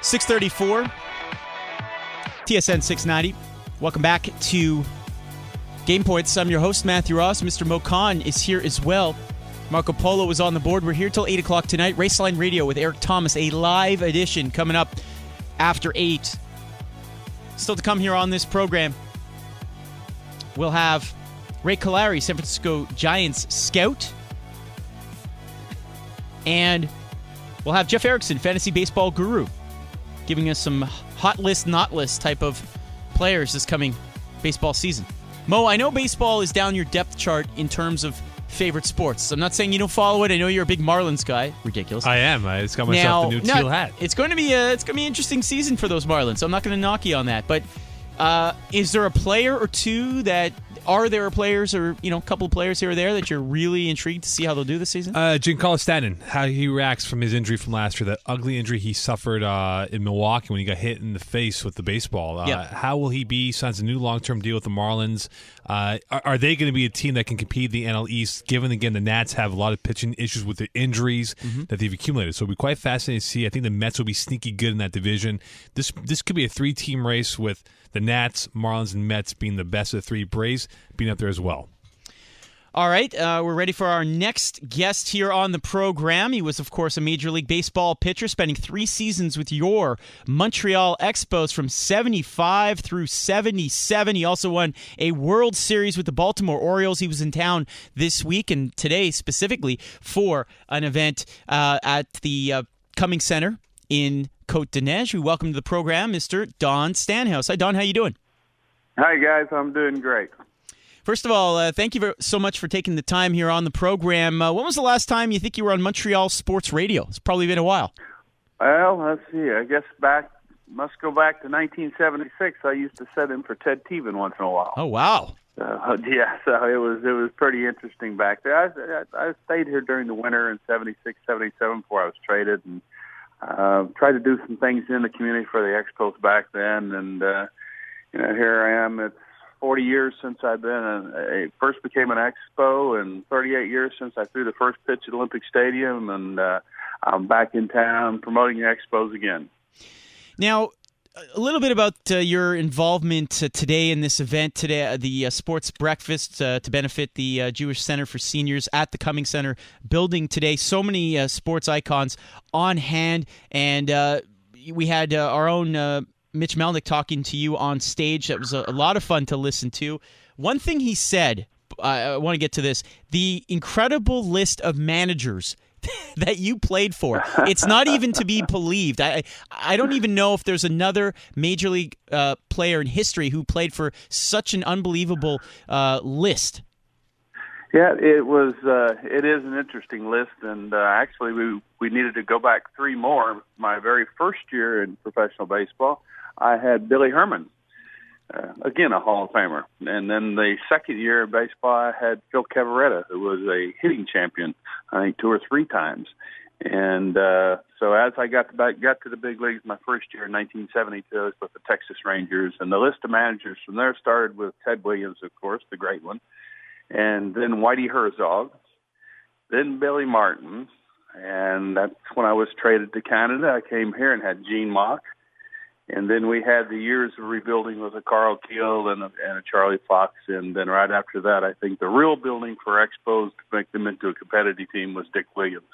634, TSN 690. Welcome back to GamePoints. I'm your host, Matthew Ross. Mr. Mo Khan is here as well. Marco Polo is on the board. We're here till 8 o'clock tonight. Raceline Radio with Eric Thomas, a live edition coming up after 8. Still to come here on this program, we'll have Ray Kalari, San Francisco Giants scout. And we'll have Jeff Erickson, fantasy baseball guru, giving us some hot list, not list type of players this coming baseball season. Mo, I know baseball is down your depth chart in terms of favorite sports. I'm not saying you don't follow it. I know you're a big Marlins guy. Ridiculous. I am. I just got myself the new teal hat. It's going to be an interesting season for those Marlins, so I'm not going to knock you on that. But is there a player or two that a couple of players here or there that you're really intrigued to see how they'll do this season? Giancarlo Stanton, how he reacts from his injury from last year, that ugly injury he suffered in Milwaukee when he got hit in the face with the baseball. How will he be? Signs a new long-term deal with the Marlins. Are they going to be a team that can compete in the NL East, given, again, the Nats have a lot of pitching issues with the injuries that they've accumulated? So it'll be quite fascinating to see. I think the Mets will be sneaky good in that division. This could be a three-team race with the Nats, Marlins, and Mets being the best of the three. Braves being up there as well. All right, we're ready for our next guest here on the program. He was, of course, a Major League Baseball pitcher, spending 3 seasons with your Montreal Expos from 75 through 77. He also won a World Series with the Baltimore Orioles. He was in town this week and today specifically for an event at the Cummings Center in Côte-de-Neige. We welcome to the program Mr. Don Stanhouse. Hi, Don. How you doing? Hi, guys. I'm doing great. First of all, thank you so much for taking the time here on the program. When was the last time you think you were on Montreal Sports Radio? It's probably been a while. Well, let's see. I guess must go back to 1976. I used to set in for Ted Teven once in a while. Oh, wow. So it was pretty interesting back there. I stayed here during the winter in 76, 77 before I was traded, and tried to do some things in the community for the Expos back then. And, here I am. It's 40 years since I've been first became an Expo, and 38 years since I threw the first pitch at Olympic Stadium, and I'm back in town promoting the Expos again. Now, a little bit about your involvement today in this event today, the sports breakfast to benefit the Jewish Center for Seniors at the Cummings Center building today. So many sports icons on hand, and we had our own Mitch Melnick talking to you on stage. That was a lot of fun to listen to. One thing he said, I want to get to this, the incredible list of managers that you played for. It's not even to be believed. I don't even know if there's another Major League player in history who played for such an unbelievable list. Yeah, it is an interesting list, and actually we needed to go back 3 more. My very first year in professional baseball, I had Billy Herman, again a Hall of Famer, and then the second year in baseball, I had Phil Cavarretta, who was a hitting champion, I think 2 or 3 times. And so as I got to the big leagues my first year in 1972, I was with the Texas Rangers, and the list of managers from there started with Ted Williams, of course, the great one, and then Whitey Herzog, then Billy Martin, and that's when I was traded to Canada. I came here and had Gene Mauch, and then we had the years of rebuilding with a Carl Keel and a Charlie Fox, and then right after that, I think the real building for Expos to make them into a competitive team was Dick Williams.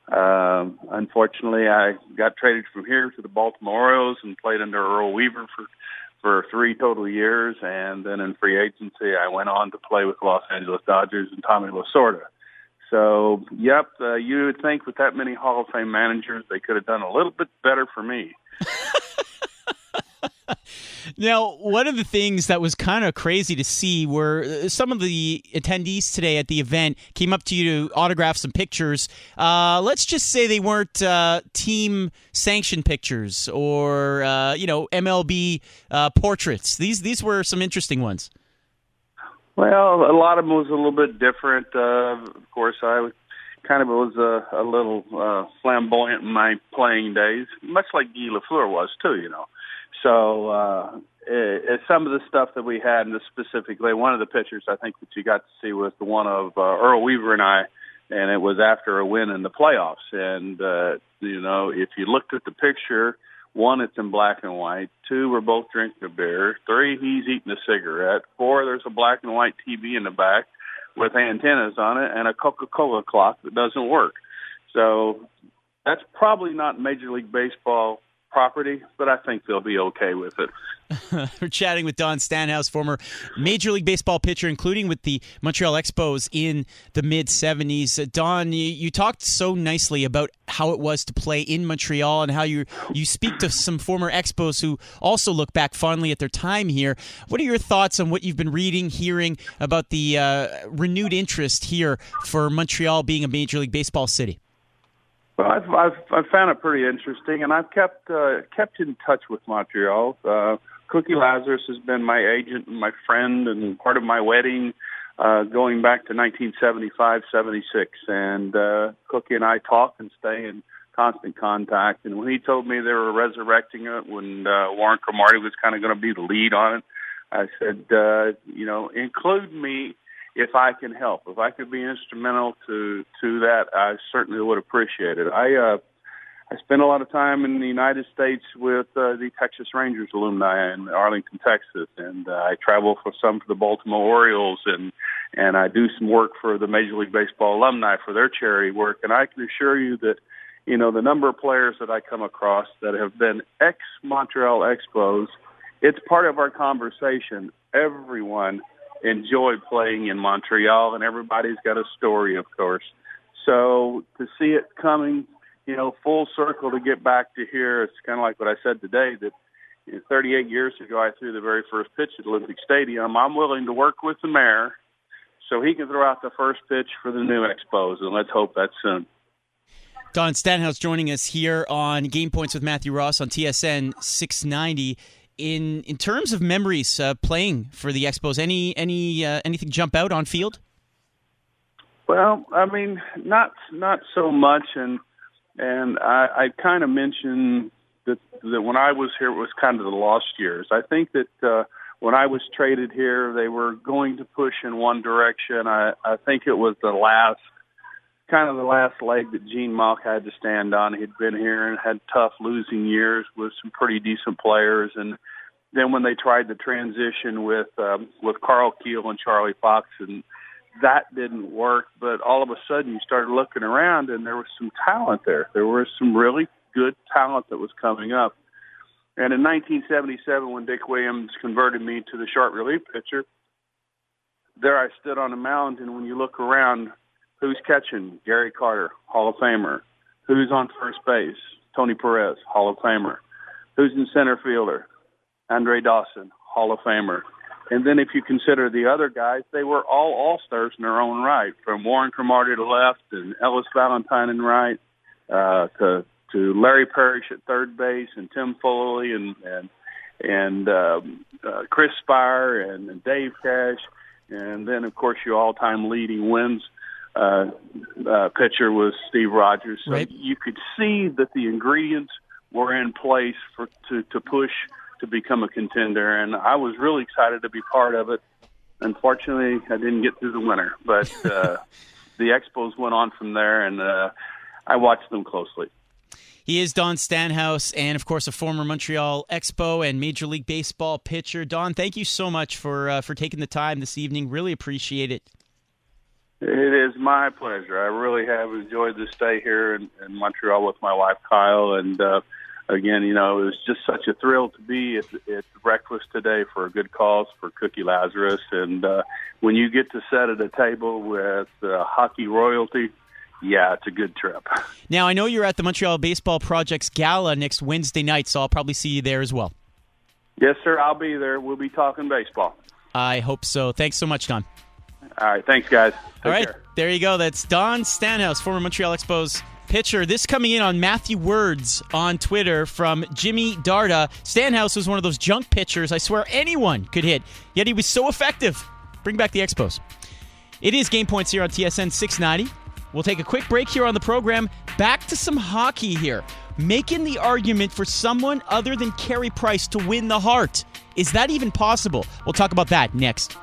Unfortunately, I got traded from here to the Baltimore Orioles and played under Earl Weaver for 3 total years, and then in free agency, I went on to play with Los Angeles Dodgers and Tommy Lasorda. So, you would think with that many Hall of Fame managers, they could have done a little bit better for me. Now, one of the things that was kind of crazy to see were some of the attendees today at the event came up to you to autograph some pictures. Let's just say they weren't team-sanctioned pictures or, MLB portraits. These were some interesting ones. Well, a lot of them was a little bit different. Of course, I kind of was a little flamboyant in my playing days, much like Guy Lafleur was too, So some of the stuff that we had, and specifically one of the pictures I think that you got to see was the one of Earl Weaver and I, and it was after a win in the playoffs. And, if you looked at the picture, 1, it's in black and white. 2, we're both drinking a beer. 3, he's eating a cigarette. 4, there's a black and white TV in the back with antennas on it and a Coca-Cola clock that doesn't work. So that's probably not Major League Baseball property, but I think they'll be okay with it. We're chatting with Don Stanhouse, former Major League Baseball pitcher, including with the Montreal Expos in the mid-'70s. Don, you talked so nicely about how it was to play in Montreal and how you speak to some former Expos who also look back fondly at their time here. What are your thoughts on what you've been reading, hearing about the renewed interest here for Montreal being a Major League Baseball city? Well, I've found it pretty interesting, and I've kept in touch with Montreal. Cookie Lazarus has been my agent and my friend and part of my wedding going back to 1975, 76. And Cookie and I talk and stay in constant contact. And when he told me they were resurrecting it, when Warren Cromartie was kind of going to be the lead on it, I said, include me if I can help. If I could be instrumental to that, I certainly would appreciate it. I spent a lot of time in the United States with the Texas Rangers alumni in Arlington, Texas, and I travel for the Baltimore Orioles, and I do some work for the Major League Baseball alumni for their charity work. And I can assure you that, the number of players that I come across that have been ex-Montreal Expos, it's part of our conversation. Everyone enjoyed playing in Montreal, and everybody's got a story, of course. So to see it coming, full circle to get back to here, it's kind of like what I said today, that 38 years ago I threw the very first pitch at Olympic Stadium. I'm willing to work with the mayor so he can throw out the first pitch for the new Expos, and let's hope that's soon. Don Stanhouse joining us here on Game Points with Matthew Ross on TSN 690. In terms of memories playing for the Expos, anything jump out on field? Well, I mean, not so much, and I kind of mentioned that when I was here, it was kind of the lost years. I think that when I was traded here, they were going to push in one direction. I think it was the last leg that Gene Mauch had to stand on. He'd been here and had tough losing years with some pretty decent players. And then when they tried the transition with Carl Keel and Charlie Fox, and that didn't work. But all of a sudden you started looking around and there was some talent there. There was some really good talent that was coming up. And in 1977, when Dick Williams converted me to the short relief pitcher, there I stood on the mound, and when you look around, who's catching? Gary Carter, Hall of Famer. Who's on first base? Tony Perez, Hall of Famer. Who's in center fielder? Andre Dawson, Hall of Famer. And then if you consider the other guys, they were all all-stars in their own right, from Warren Cromartie to left and Ellis Valentine in right, to Larry Parrish at third base and Tim Foley and Chris Spire and Dave Cash. And then, of course, your all-time leading wins pitcher was Steve Rogers. So right. You could see that the ingredients were in place to push to become a contender, and I was really excited to be part of it. Unfortunately, I didn't get through the winter, but the Expos went on from there, and I watched them closely. He is Don Stanhouse, and of course a former Montreal Expo and Major League Baseball pitcher. Don, thank you so much for taking the time this evening. Really appreciate it. It is my pleasure. I really have enjoyed this stay here in Montreal with my wife, Kyle, and again, it was just such a thrill to be at breakfast today for a good cause for Cookie Lazarus. And when you get to sit at a table with hockey royalty, yeah, it's a good trip. Now, I know you're at the Montreal Baseball Project's Gala next Wednesday night, so I'll probably see you there as well. Yes, sir, I'll be there. We'll be talking baseball. I hope so. Thanks so much, Don. All right, thanks, guys. All right, care. There you go. That's Don Stanhouse, former Montreal Expos pitcher. This coming in on Matthew Words on Twitter from Jimmy Darda. Stanhouse was one of those junk pitchers I swear anyone could hit, yet he was so effective. Bring back the Expos. It is Game Points here on TSN 690. We'll take a quick break here on the program. Back to some hockey here. Making the argument for someone other than Carey Price to win the Hart. Is that even possible? We'll talk about that next.